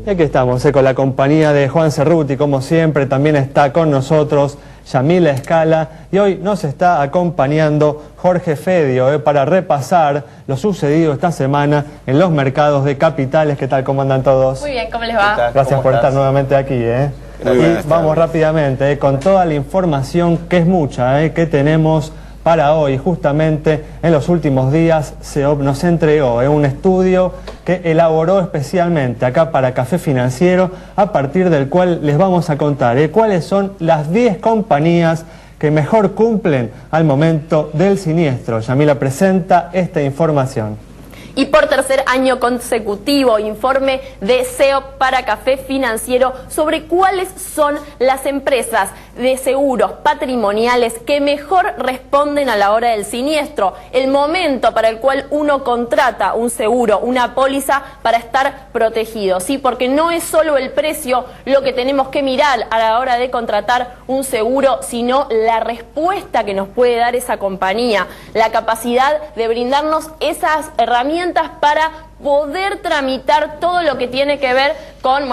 Y aquí estamos con la compañía de Juan Cerruti, como siempre. También está con nosotros Yamila Escala y hoy nos está acompañando Jorge Fedio para repasar lo sucedido esta semana en los mercados de capitales. ¿Qué tal? ¿Cómo andan todos? Muy bien, ¿cómo les va? Gracias por estar nuevamente aquí. Y vamos rápidamente con toda la información, que es mucha, que tenemos para hoy. Justamente en los últimos días nos entregó un estudio que elaboró especialmente acá para Café Financiero, a partir del cual les vamos a contar cuáles son las 10 compañías que mejor cumplen al momento del siniestro. Yamila presenta esta información. Y por tercer año consecutivo, informe de CEO para Café Financiero sobre cuáles son las empresas de seguros patrimoniales que mejor responden a la hora del siniestro, el momento para el cual uno contrata un seguro, una póliza para estar protegido, ¿sí? Porque no es solo el precio lo que tenemos que mirar a la hora de contratar un seguro, sino la respuesta que nos puede dar esa compañía, la capacidad de brindarnos esas herramientas para poder tramitar todo lo que tiene que ver con,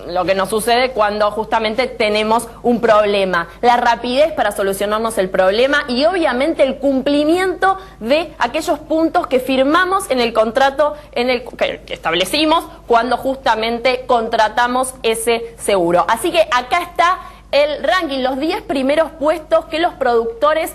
lo que nos sucede cuando justamente tenemos un problema. La rapidez para solucionarnos el problema y obviamente el cumplimiento de aquellos puntos que firmamos en el contrato que establecimos cuando justamente contratamos ese seguro. Así que acá está el ranking, los 10 primeros puestos que los productores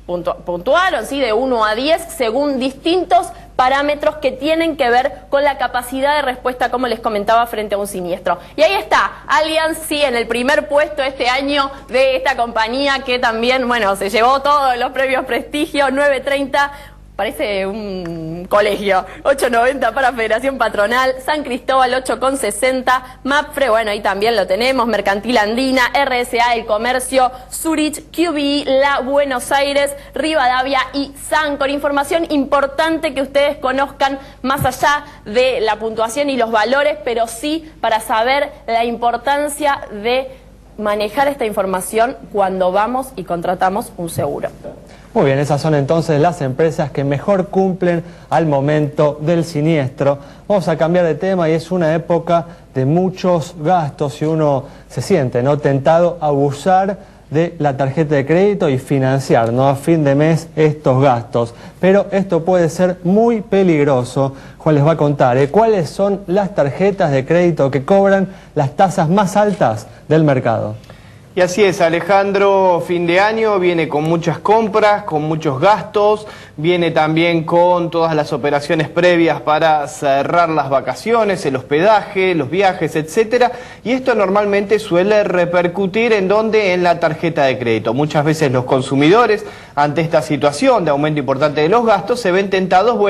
puntuaron, ¿sí? De 1 a 10 según distintos parámetros que tienen que ver con la capacidad de respuesta, como les comentaba, frente a un siniestro. Y ahí está, Allianz, sí, en el primer puesto este año de esta compañía que también, se llevó todos los premios Prestigio, 930, parece un colegio, 8.90 para Federación Patronal, San Cristóbal 8.60, Mapfre, ahí también lo tenemos, Mercantil Andina, RSA El Comercio, Zurich, QBE, La Buenos Aires, Rivadavia y Sancor. Información importante que ustedes conozcan más allá de la puntuación y los valores, pero sí para saber la importancia de manejar esta información cuando vamos y contratamos un seguro. Muy bien, esas son entonces las empresas que mejor cumplen al momento del siniestro. Vamos a cambiar de tema y es una época de muchos gastos y uno se siente tentado a abusar de la tarjeta de crédito y financiar a fin de mes estos gastos. Pero esto puede ser muy peligroso. Juan les va a contar cuáles son las tarjetas de crédito que cobran las tasas más altas del mercado. Y así es, Alejandro, fin de año viene con muchas compras, con muchos gastos, viene también con todas las operaciones previas para cerrar las vacaciones, el hospedaje, los viajes, etcétera, y esto normalmente suele repercutir en la tarjeta de crédito. Muchas veces los consumidores, ante esta situación de aumento importante de los gastos, se ven tentados,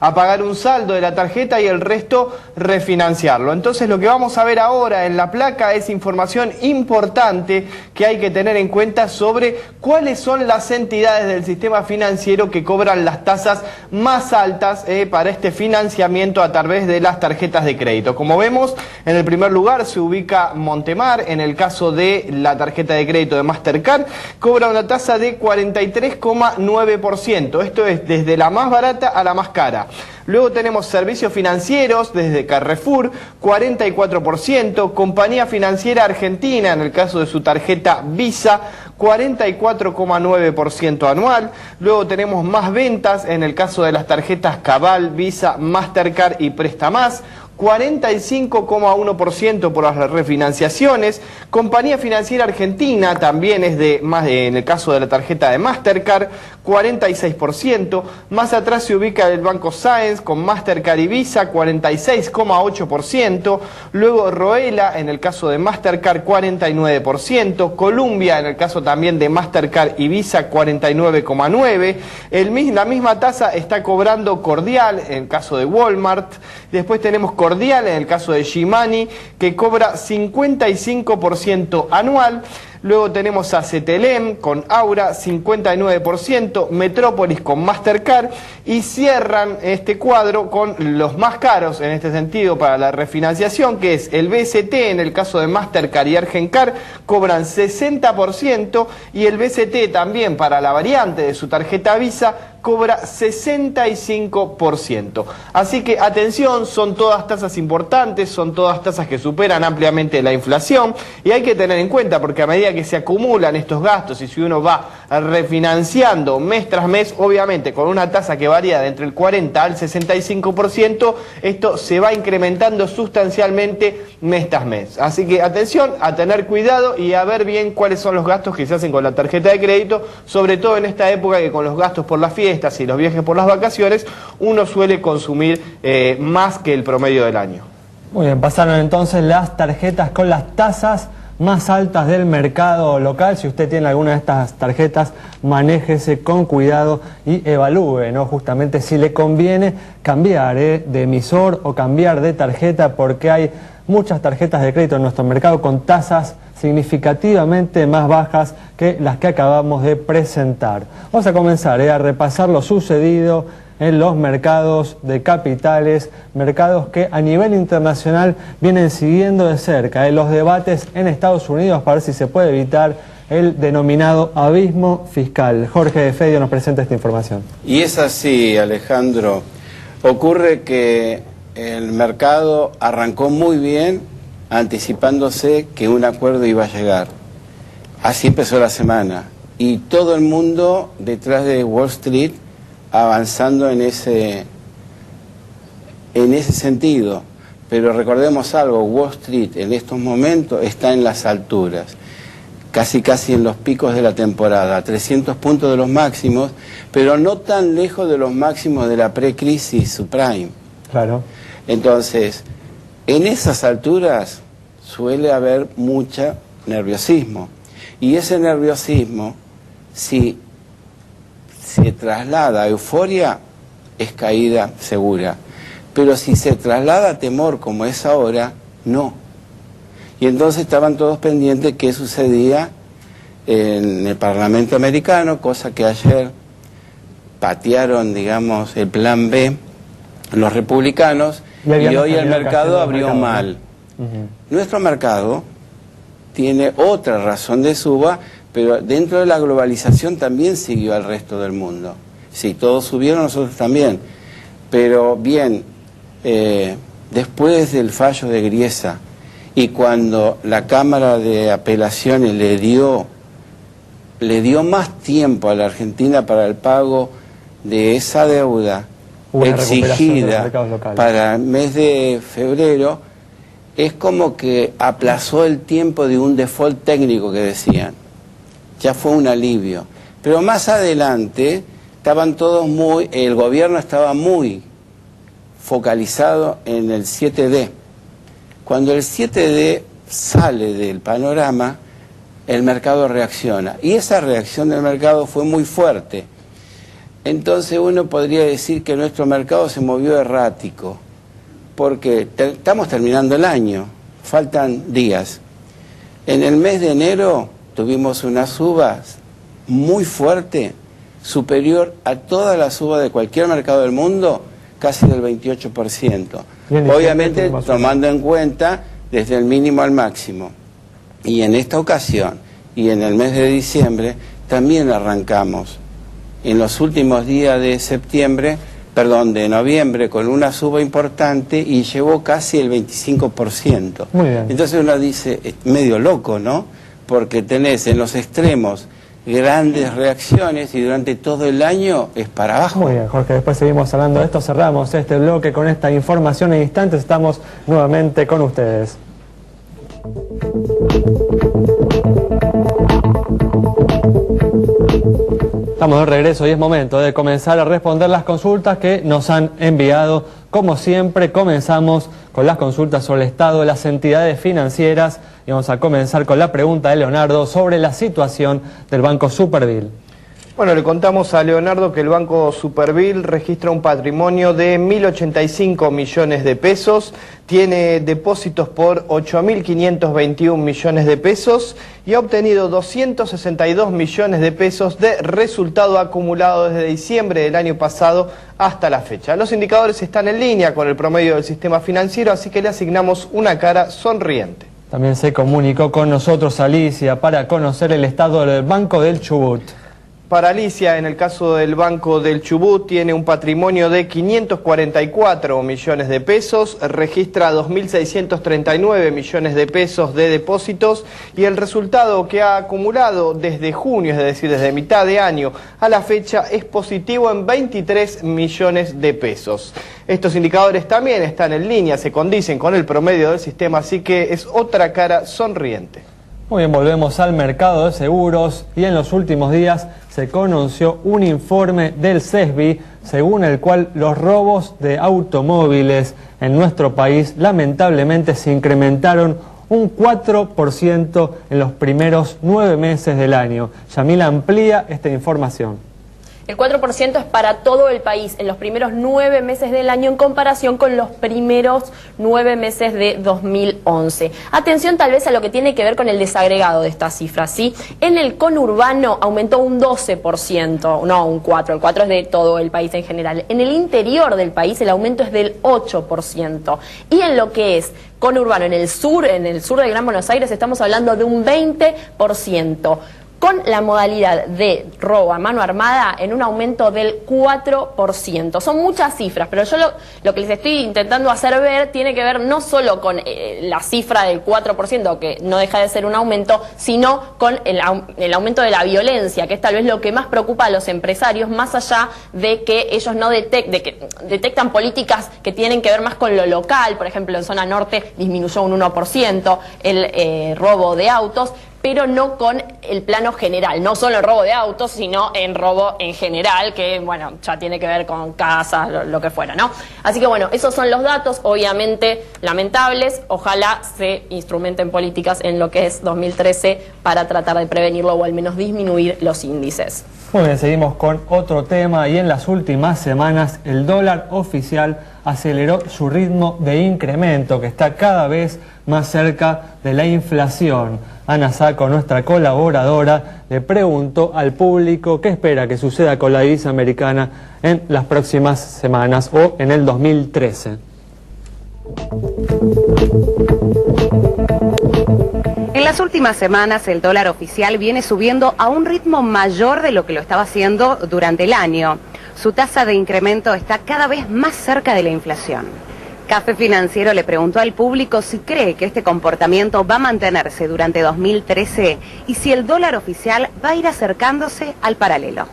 a pagar un saldo de la tarjeta y el resto refinanciarlo. Entonces lo que vamos a ver ahora en la placa es información importante que hay que tener en cuenta sobre cuáles son las entidades del sistema financiero que cobran las tasas más altas para este financiamiento a través de las tarjetas de crédito. Como vemos, en el primer lugar se ubica Montemar. En el caso de la tarjeta de crédito de Mastercard, cobra una tasa de 43,9%. Esto es desde la más barata a la más cara. Luego tenemos servicios financieros desde Carrefour, 44%, Compañía Financiera Argentina, en el caso de su tarjeta Visa, 44,9% anual. Luego tenemos más ventas en el caso de las tarjetas Cabal, Visa, Mastercard y Prestamás, 45,1% por las refinanciaciones. Compañía Financiera Argentina también es en el caso de la tarjeta de Mastercard, 46%. Más atrás se ubica el Banco Sáenz con Mastercard y Visa, 46,8%. Luego Roela en el caso de Mastercard, 49%. Columbia en el caso también de Mastercard y Visa, 49,9%. La misma tasa está cobrando Cordial en el caso de Walmart. Después tenemos Cordial en el caso de G-Money, que cobra 55% anual. Luego tenemos a Cetelem con Aura 59%, Metrópolis con Mastercard y cierran este cuadro con los más caros en este sentido para la refinanciación, que es el BST en el caso de Mastercard y Argencar, cobran 60% y el BST también para la variante de su tarjeta Visa cobra 65%. Así que atención, son todas tasas importantes, son todas tasas que superan ampliamente la inflación y hay que tener en cuenta porque a medida que se acumulan estos gastos y si uno va refinanciando mes tras mes, obviamente con una tasa que varía de entre el 40 al 65%, esto se va incrementando sustancialmente mes tras mes. Así que atención, a tener cuidado y a ver bien cuáles son los gastos que se hacen con la tarjeta de crédito, sobre todo en esta época que con los gastos por las fiestas y los viajes por las vacaciones, uno suele consumir más que el promedio del año. Muy bien, pasaron entonces las tarjetas con las tasas más altas del mercado local. Si usted tiene alguna de estas tarjetas, manéjese con cuidado y evalúe, ¿no? Justamente si le conviene cambiar de emisor o cambiar de tarjeta, porque hay muchas tarjetas de crédito en nuestro mercado con tasas significativamente más bajas que las que acabamos de presentar. Vamos a comenzar a repasar lo sucedido en los mercados de capitales, mercados que a nivel internacional vienen siguiendo de cerca los debates en Estados Unidos para ver si se puede evitar el denominado abismo fiscal. Jorge de Fedio nos presenta esta información. Y es así, Alejandro. Ocurre que el mercado arrancó muy bien, anticipándose que un acuerdo iba a llegar. Así empezó la semana. Y todo el mundo detrás de Wall Street avanzando en ese sentido. Pero recordemos algo, Wall Street en estos momentos está en las alturas, casi en los picos de la temporada, 300 puntos de los máximos, pero no tan lejos de los máximos de la precrisis subprime. Claro. Entonces, en esas alturas suele haber mucho nerviosismo. Y ese nerviosismo, si se traslada a euforia, es caída segura. Pero si se traslada a temor, como es ahora, no. Y entonces estaban todos pendientes de qué sucedía en el Parlamento americano, cosa que ayer patearon, digamos, el plan B, los republicanos, y hoy el mercado abrió mal. Nuestro mercado tiene otra razón de suba, pero dentro de la globalización también siguió al resto del mundo. Sí, todos subieron, nosotros también. Pero bien, después del fallo de Griesa y cuando la Cámara de Apelaciones le dio más tiempo a la Argentina para el pago de esa deuda exigida para el mes de febrero, es como que aplazó el tiempo de un default técnico que decían. Ya fue un alivio. Pero más adelante estaban todos el gobierno estaba muy focalizado en el 7D. Cuando el 7D sale del panorama, el mercado reacciona. Y esa reacción del mercado fue muy fuerte. Entonces uno podría decir que nuestro mercado se movió errático, porque estamos terminando el año, faltan días. En el mes de enero tuvimos una suba muy fuerte, superior a toda la suba de cualquier mercado del mundo, casi del 28%. Obviamente tomando en cuenta desde el mínimo al máximo. Y en esta ocasión, y en el mes de diciembre, también arrancamos en los últimos días de noviembre, con una suba importante y llevó casi el 25%. Muy bien. Entonces uno dice, es medio loco, ¿no? Porque tenés en los extremos grandes reacciones y durante todo el año es para abajo. Muy bien, Jorge, después seguimos hablando de esto, cerramos este bloque con esta información. En instantes estamos nuevamente con ustedes. Estamos de regreso y es momento de comenzar a responder las consultas que nos han enviado. Como siempre, comenzamos con las consultas sobre el estado de las entidades financieras y vamos a comenzar con la pregunta de Leonardo sobre la situación del Banco Superviel. Bueno, le contamos a Leonardo que el Banco Superville registra un patrimonio de 1.085 millones de pesos, tiene depósitos por 8.521 millones de pesos y ha obtenido 262 millones de pesos de resultado acumulado desde diciembre del año pasado hasta la fecha. Los indicadores están en línea con el promedio del sistema financiero, así que le asignamos una cara sonriente. También se comunicó con nosotros Alicia para conocer el estado del Banco del Chubut. Para Alicia, en el caso del Banco del Chubut, tiene un patrimonio de 544 millones de pesos, registra 2.639 millones de pesos de depósitos y el resultado que ha acumulado desde junio, es decir, desde mitad de año a la fecha, es positivo en 23 millones de pesos. Estos indicadores también están en línea, se condicen con el promedio del sistema, así que es otra cara sonriente. Muy bien, volvemos al mercado de seguros y en los últimos días se conoció un informe del CESBI según el cual los robos de automóviles en nuestro país lamentablemente se incrementaron un 4% en los primeros 9 meses del año. Yamila amplía esta información. El 4% es para todo el país en los primeros 9 meses del año en comparación con los primeros 9 meses de 2011. Atención tal vez a lo que tiene que ver con el desagregado de estas cifras, ¿sí? En el conurbano aumentó un 12%, no un 4%, el 4% es de todo el país en general. En el interior del país el aumento es del 8%. Y en lo que es conurbano, en el sur del Gran Buenos Aires, estamos hablando de un 20%. Con la modalidad de robo a mano armada en un aumento del 4%. Son muchas cifras, pero yo lo que les estoy intentando hacer ver tiene que ver no solo con la cifra del 4%, que no deja de ser un aumento, sino con el aumento de la violencia, que es tal vez lo que más preocupa a los empresarios, más allá de que ellos no detectan políticas que tienen que ver más con lo local. Por ejemplo, en zona norte disminuyó un 1% el robo de autos, pero no con el plano general, no solo el robo de autos, sino en robo en general, que bueno, ya tiene que ver con casas, lo que fuera, ¿no? Así que bueno, esos son los datos, obviamente lamentables, ojalá se instrumenten políticas en lo que es 2013 para tratar de prevenirlo o al menos disminuir los índices. Muy bien, seguimos con otro tema y en las últimas semanas el dólar oficial aceleró su ritmo de incremento que está cada vez más cerca de la inflación. Ana Saco, nuestra colaboradora, le preguntó al público qué espera que suceda con la divisa americana en las próximas semanas o en el 2013. En las últimas semanas el dólar oficial viene subiendo a un ritmo mayor de lo que lo estaba haciendo durante el año. Su tasa de incremento está cada vez más cerca de la inflación. Café Financiero le preguntó al público si cree que este comportamiento va a mantenerse durante 2013 y si el dólar oficial va a ir acercándose al paralelo.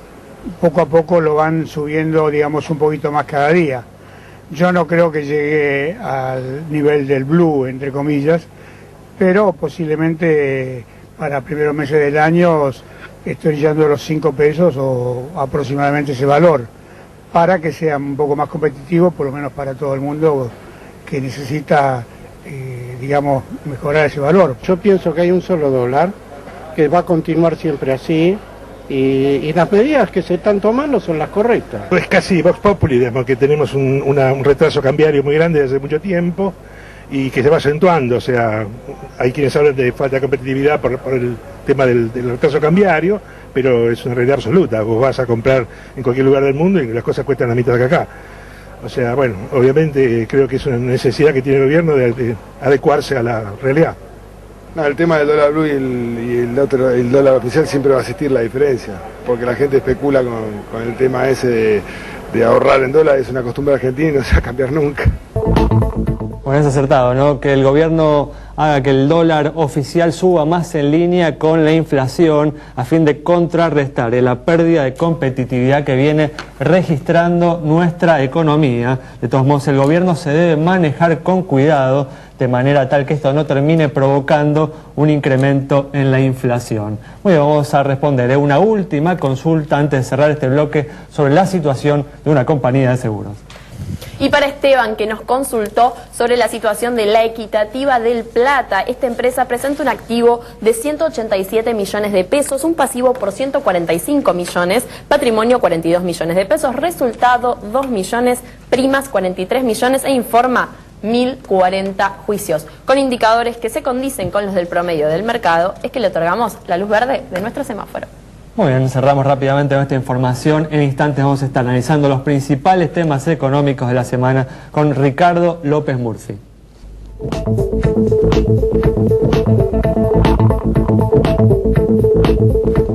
Poco a poco lo van subiendo, digamos, un poquito más cada día. Yo no creo que llegue al nivel del blue, entre comillas, pero posiblemente para primeros meses del año estoy llegando a los 5 pesos o aproximadamente ese valor, para que sea un poco más competitivo, por lo menos para todo el mundo que necesita, digamos, mejorar ese valor. Yo pienso que hay un solo dólar, que va a continuar siempre así, y las medidas que se están tomando son las correctas. Es casi Vox Populi, digamos, que tenemos un retraso cambiario muy grande desde mucho tiempo y que se va acentuando. O sea, hay quienes hablan de falta de competitividad por el tema del retraso cambiario, pero es una realidad absoluta. Vos vas a comprar en cualquier lugar del mundo y las cosas cuestan la mitad que acá. O sea, bueno, obviamente creo que es una necesidad que tiene el gobierno de adecuarse a la realidad. No, el tema del dólar blue y el dólar oficial siempre va a existir la diferencia, porque la gente especula con el tema ese de ahorrar en dólares, es una costumbre argentina y no se va a cambiar nunca. Bueno, es acertado, ¿no? Que el gobierno haga que el dólar oficial suba más en línea con la inflación a fin de contrarrestar la pérdida de competitividad que viene registrando nuestra economía. De todos modos, el gobierno se debe manejar con cuidado de manera tal que esto no termine provocando un incremento en la inflación. Muy bien, vamos a responder una última consulta antes de cerrar este bloque sobre la situación de una compañía de seguros. Y para Esteban, que nos consultó sobre la situación de La Equitativa del Plata, esta empresa presenta un activo de 187 millones de pesos, un pasivo por 145 millones, patrimonio 42 millones de pesos, resultado 2 millones, primas 43 millones e informa 1040 juicios. Con indicadores que se condicen con los del promedio del mercado, es que le otorgamos la luz verde de nuestro semáforo. Muy bien, cerramos rápidamente con esta información. En instantes vamos a estar analizando los principales temas económicos de la semana con Ricardo López Murphy.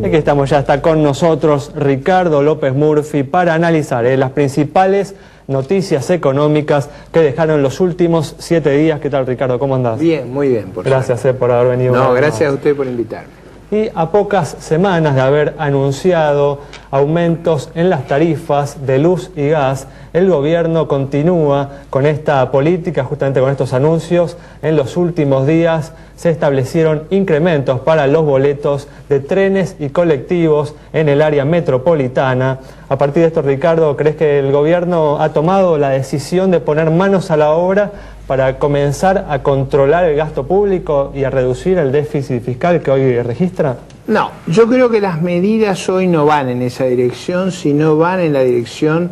Aquí estamos, ya está con nosotros Ricardo López Murphy para analizar las principales noticias económicas que dejaron los últimos 7 días. ¿Qué tal, Ricardo? ¿Cómo andás? Bien, muy bien. Gracias por haber venido. No, gracias a usted por invitarme. Y a pocas semanas de haber anunciado aumentos en las tarifas de luz y gas, el gobierno continúa con esta política, justamente con estos anuncios. En los últimos días se establecieron incrementos para los boletos de trenes y colectivos en el área metropolitana. A partir de esto, Ricardo, ¿crees que el gobierno ha tomado la decisión de poner manos a la obra para comenzar a controlar el gasto público y a reducir el déficit fiscal que hoy registra? No, yo creo que las medidas hoy no van en esa dirección, sino van en la dirección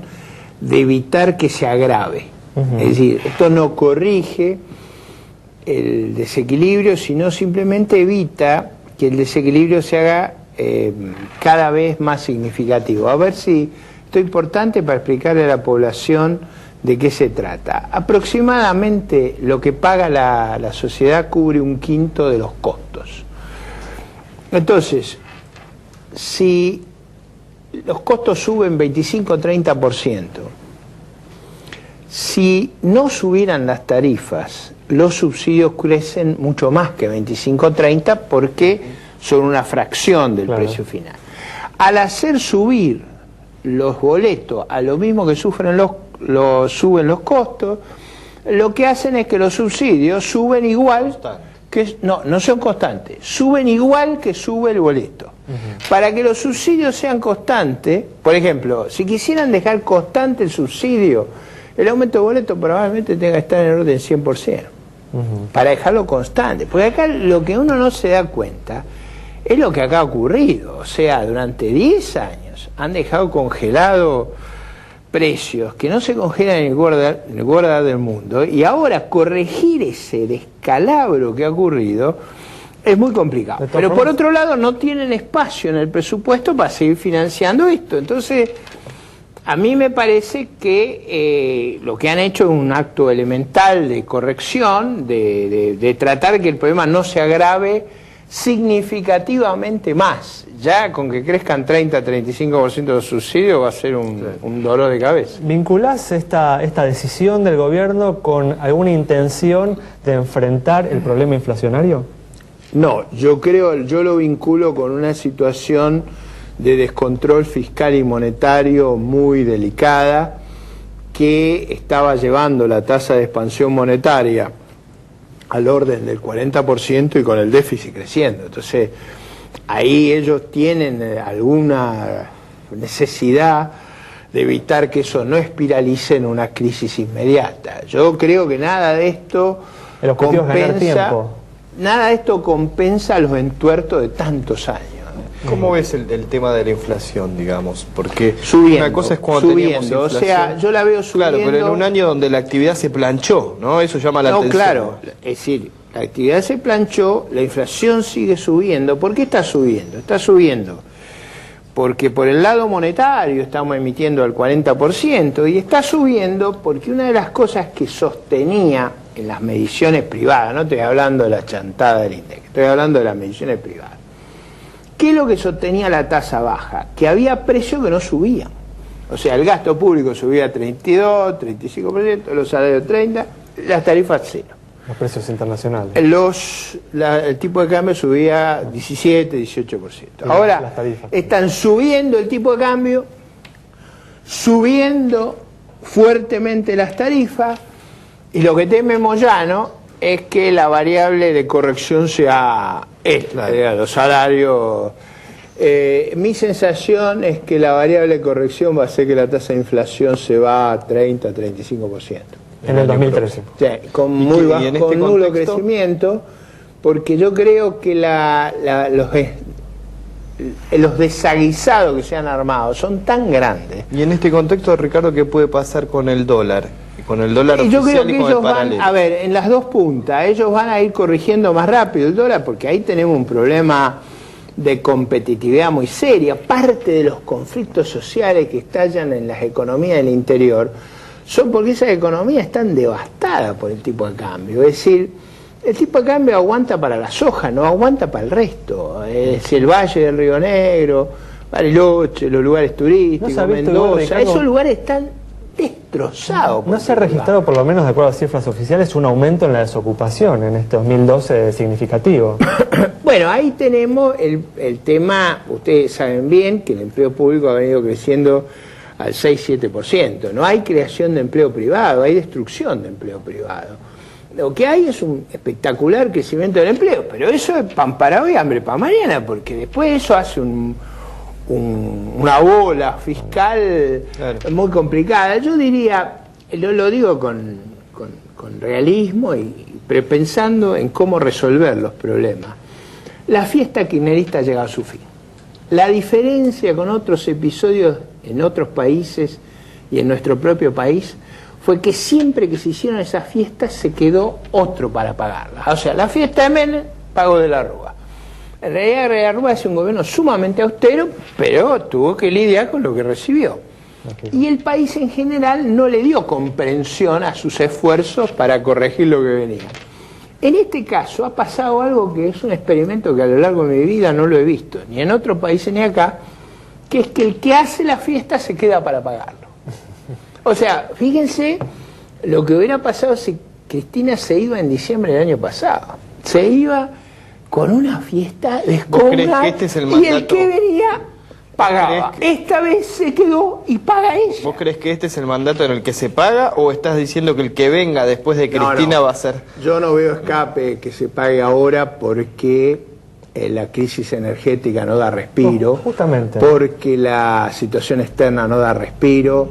de evitar que se agrave. Es decir, esto no corrige el desequilibrio, sino simplemente evita que el desequilibrio se haga cada vez más significativo. A ver si esto es importante para explicarle a la población de qué se trata. Aproximadamente lo que paga la sociedad cubre 1/5 de los costos. Entonces, si los costos suben 25-30%, si no subieran las tarifas, los subsidios crecen mucho más que 25-30 porque son una fracción del precio final. Al hacer subir los boletos a lo mismo que suben los costos, lo que hacen es que los subsidios suben igual que no son constantes, suben igual que sube el boleto. Para que los subsidios sean constantes, por ejemplo, si quisieran dejar constante el subsidio, el aumento de boleto probablemente tenga que estar en el orden del 100%, para dejarlo constante. Porque acá lo que uno no se da cuenta es lo que acá ha ocurrido. O sea, durante 10 años han dejado congelado precios que no se congelan en el guarda del mundo, y ahora corregir ese descalabro que ha ocurrido es muy complicado. Pero por otro lado no tienen espacio en el presupuesto para seguir financiando esto. Entonces, a mí me parece que lo que han hecho es un acto elemental de corrección, de tratar que el problema no se agrave significativamente más. Ya con que crezcan 30-35% de los subsidios va a ser un dolor de cabeza. ¿Vinculás esta decisión del gobierno con alguna intención de enfrentar el problema inflacionario? No, yo lo vinculo con una situación de descontrol fiscal y monetario muy delicada que estaba llevando la tasa de expansión monetaria al orden del 40% y con el déficit creciendo. Entonces, ahí ellos tienen alguna necesidad de evitar que eso no espiralice en una crisis inmediata. Yo creo que nada de esto compensa los entuertos de tantos años. ¿Cómo ves el tema de la inflación, digamos? Porque subiendo, una cosa es cuando teníamos inflación. O sea, yo la veo subiendo. Claro, pero en un año donde la actividad se planchó, ¿no? Eso llama la atención. Claro, es decir, la actividad se planchó, la inflación sigue subiendo. ¿Por qué está subiendo? Está subiendo porque por el lado monetario estamos emitiendo al 40%, y está subiendo porque una de las cosas que sostenía en las mediciones privadas, no estoy hablando de la chantada del INDEC, estoy hablando de las mediciones privadas. ¿Qué es lo que sostenía la tasa baja? Que había precios que no subían. O sea, el gasto público subía 32, 35%, los salarios 30%, las tarifas 0. Los precios internacionales. El tipo de cambio subía 17, 18%. Ahora están subiendo el tipo de cambio, subiendo fuertemente las tarifas, y lo que teme Moyano es que la variable de corrección sea esta, los salarios Mi sensación es que la variable de corrección va a ser que la tasa de inflación se va a 30-35%. En el 2013. Sí, con muy bajo, con nulo crecimiento, porque yo creo que los desaguisados que se han armado son tan grandes. Y en este contexto, Ricardo, ¿qué puede pasar con el dólar? Con el dólar oficial, yo creo que y con ellos el paralelo. a ver, en las dos puntas, ellos van a ir corrigiendo más rápido el dólar, porque ahí tenemos un problema de competitividad muy seria. Parte de los conflictos sociales que estallan en las economías del interior son porque esas economías están devastadas por el tipo de cambio. Es decir, el tipo de cambio aguanta para la soja, no aguanta para el resto. Es decir, el Valle del Río Negro, Bariloche, los lugares turísticos, Mendoza, esos lugares están destrozados. ¿No se ha registrado, por lo menos de acuerdo a cifras oficiales, un aumento en la desocupación en este 2012 significativo? Bueno, ahí tenemos el tema. Ustedes saben bien que el empleo público ha venido creciendo al 6-7%. No hay creación de empleo privado, hay destrucción de empleo privado. Lo que hay es un espectacular crecimiento del empleo, pero eso es pan para hoy, hambre para mañana, porque después eso hace una bola fiscal muy complicada. Yo diría, lo digo con realismo, pero pensando en cómo resolver los problemas. La fiesta kirchnerista ha llegado a su fin. La diferencia con otros episodios en otros países y en nuestro propio país fue que siempre que se hicieron esas fiestas se quedó otro para pagarlas. O sea, la fiesta de Menem pagó de la Rúa. En realidad, de la Rúa es un gobierno sumamente austero, pero tuvo que lidiar con lo que recibió. Y el país en general no le dio comprensión a sus esfuerzos para corregir lo que venía. En este caso ha pasado algo que es un experimento que a lo largo de mi vida no lo he visto, ni en otros países ni acá, que es que el que hace la fiesta se queda para pagarlo. O sea, fíjense lo que hubiera pasado si Cristina se iba en diciembre del año pasado. Se iba con una fiesta descomunal, este es el mandato, y el que venía pagaba. Esta vez se quedó y paga ella. ¿Vos crees que este es el mandato en el que se paga, o estás diciendo que el que venga después de Cristina va a ser? Yo no veo escape que se pague ahora, porque la crisis energética no da respiro, justamente, porque la situación externa no da respiro,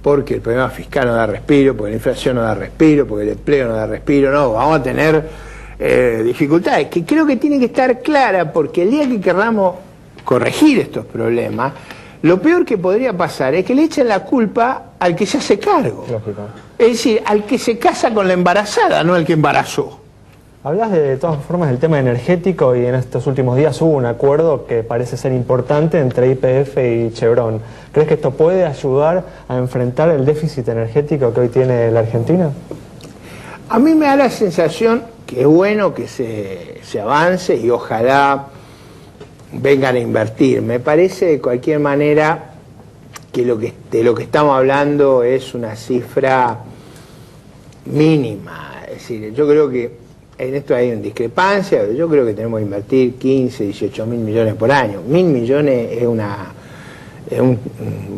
porque el problema fiscal no da respiro, porque la inflación no da respiro, porque el empleo no da respiro. No, vamos a tener dificultades que creo que tienen que estar claras, porque el día que queramos corregir estos problemas, lo peor que podría pasar es que le echen la culpa al que se hace cargo. Lógico. Es decir, al que se casa con la embarazada, no al que embarazó. Hablas de todas formas del tema energético, y en estos últimos días hubo un acuerdo que parece ser importante entre YPF y Chevron. ¿Crees que esto puede ayudar a enfrentar el déficit energético que hoy tiene la Argentina? A mí me da la sensación que es bueno que se avance, y ojalá vengan a invertir. Me parece de cualquier manera que de lo que estamos hablando es una cifra mínima. Es decir, yo creo que en esto hay una discrepancia. Yo creo que tenemos que invertir 15, 18 mil millones por año. 1.000 millones es un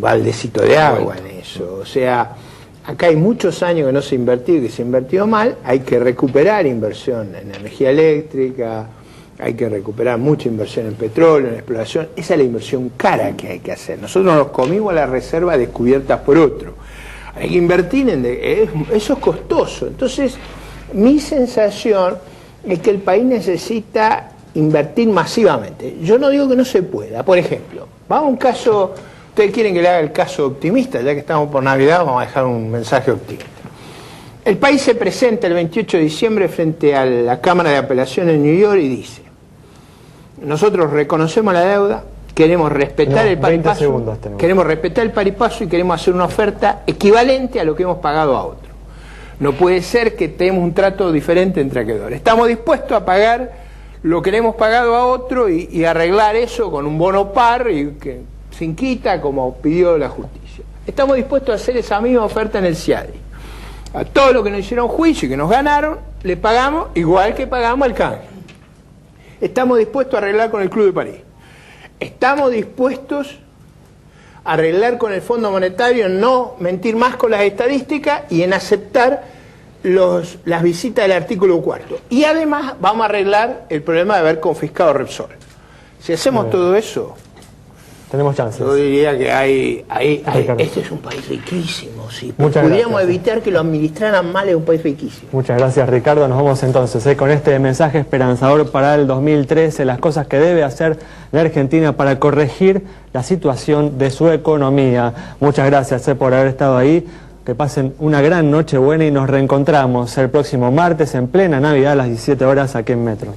baldecito de agua en eso. O sea, acá hay muchos años que no se invirtió y que se invirtió mal. Hay que recuperar inversión en energía eléctrica, hay que recuperar mucha inversión en petróleo, en exploración. Esa es la inversión cara que hay que hacer. Nosotros nos comimos a las reservas descubiertas por otro. Hay que invertir eso es costoso. Entonces, mi sensación es que el país necesita invertir masivamente. Yo no digo que no se pueda. Por ejemplo, vamos a un caso. Ustedes quieren que le haga el caso optimista, ya que estamos por Navidad, vamos a dejar un mensaje optimista. El país se presenta el 28 de diciembre frente a la Cámara de Apelación en New York y dice: nosotros reconocemos la deuda, queremos respetar el par y paso, queremos respetar el par y paso, y queremos hacer una oferta equivalente a lo que hemos pagado a otro. No puede ser que tengamos un trato diferente entre acreedores. Estamos dispuestos a pagar lo que le hemos pagado a otro y arreglar eso con un bono par y que sin quita, como pidió la justicia. Estamos dispuestos a hacer esa misma oferta en el CIADI. A todos los que nos hicieron juicio y que nos ganaron, le pagamos igual que pagamos al canje. Estamos dispuestos a arreglar con el Club de París. Estamos dispuestos a arreglar con el Fondo Monetario, en no mentir más con las estadísticas y en aceptar las visitas del artículo 4. Y además vamos a arreglar el problema de haber confiscado Repsol. Si hacemos todo eso, Tenemos chances. Yo diría que este es un país riquísimo, si Muchas pudiéramos gracias. evitar que lo administraran mal, es un país riquísimo. Muchas gracias, Ricardo. Nos vamos entonces con este mensaje esperanzador para el 2013, las cosas que debe hacer la Argentina para corregir la situación de su economía. Muchas gracias por haber estado ahí. Que pasen una gran noche buena y nos reencontramos el próximo martes en plena Navidad a las 17 horas aquí en Metro.